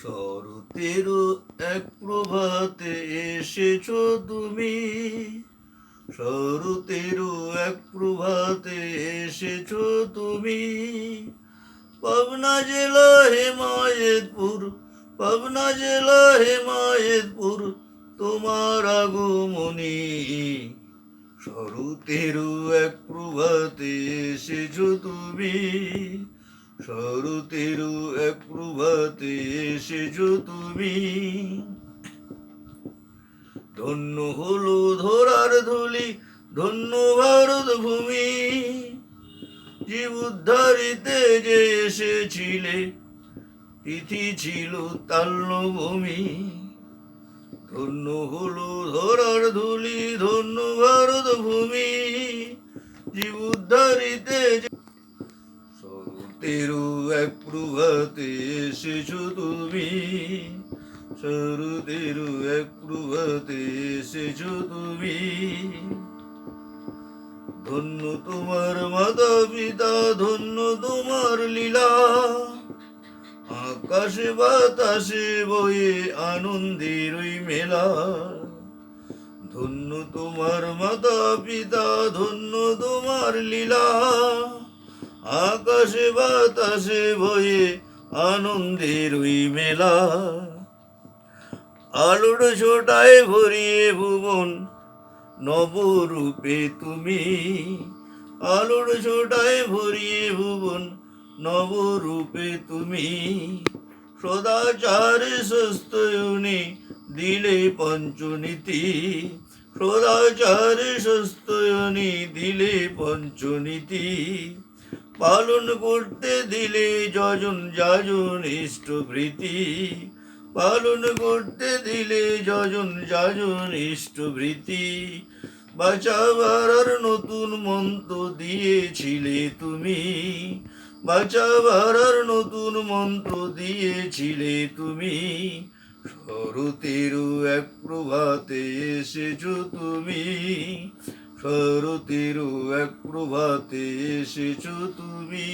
শরতেরও এক প্রভাতে এসেছো তুমি, শরতেরও এক প্রভাতে এসেছো তুমি। পাবনা জেলা হেমায়েতপুর, পাবনা জেলা হেমায়েতপুর, তোমার আগমনী। শরতেরও এক প্রভাতে এসেছো তুমি, শরতেরও এক প্রভাতে এসেছো তুমি। ধন্য হলো ধরার ধুলি, ধন্য ভারত ভূমি, জীব উদ্ধারিতে যে এসেছিলে, তিথি ছিল তাল্যভূমি। ধন্য হলো ধরার ধুলি, ধন্য ভারত ভূমি, জীব উদ্ধারিতে শরতেরও এক প্রভাতে এসেছো তুমি, শরতেরও এক প্রভাতে এসেছো তুমি। ধন্য তোমার মাতা পিতা, ধন্য তোমার লীলা, আকাশে বাতাসে বয়ে আনন্দের ওই মেলা। ধন্য তোমার মাতা পিতা, ধন্য তোমার লীলা, আকাশে বাতাসে বয়ে আনন্দের ওই মেলা। আলোর ছোটায় ভরিয়ে ভুবন নবরূপে তুমি, আলোর ছোটায় ভরিয়ে ভুবন নবরূপে তুমি। সদাচার সস্তয়নে দিলে পঞ্চনীতি, সদাচার সস্তয়নে দিলে পঞ্চনীতি। পালন করতে দিলে যজন যাজন ইষ্টভৃতি, পালন করতে দিলে যজন যাজন ইষ্টভৃতি। বাঁচাবার নতুন মন্ত্র দিয়েছিলে তুমি, বাঁচাবার নতুন মন্ত্র দিয়েছিলে তুমি। শরতেরও এক প্রভাতে এসেছো তুমি, শরতেরও এক প্রভাতে এসেছো তুমি।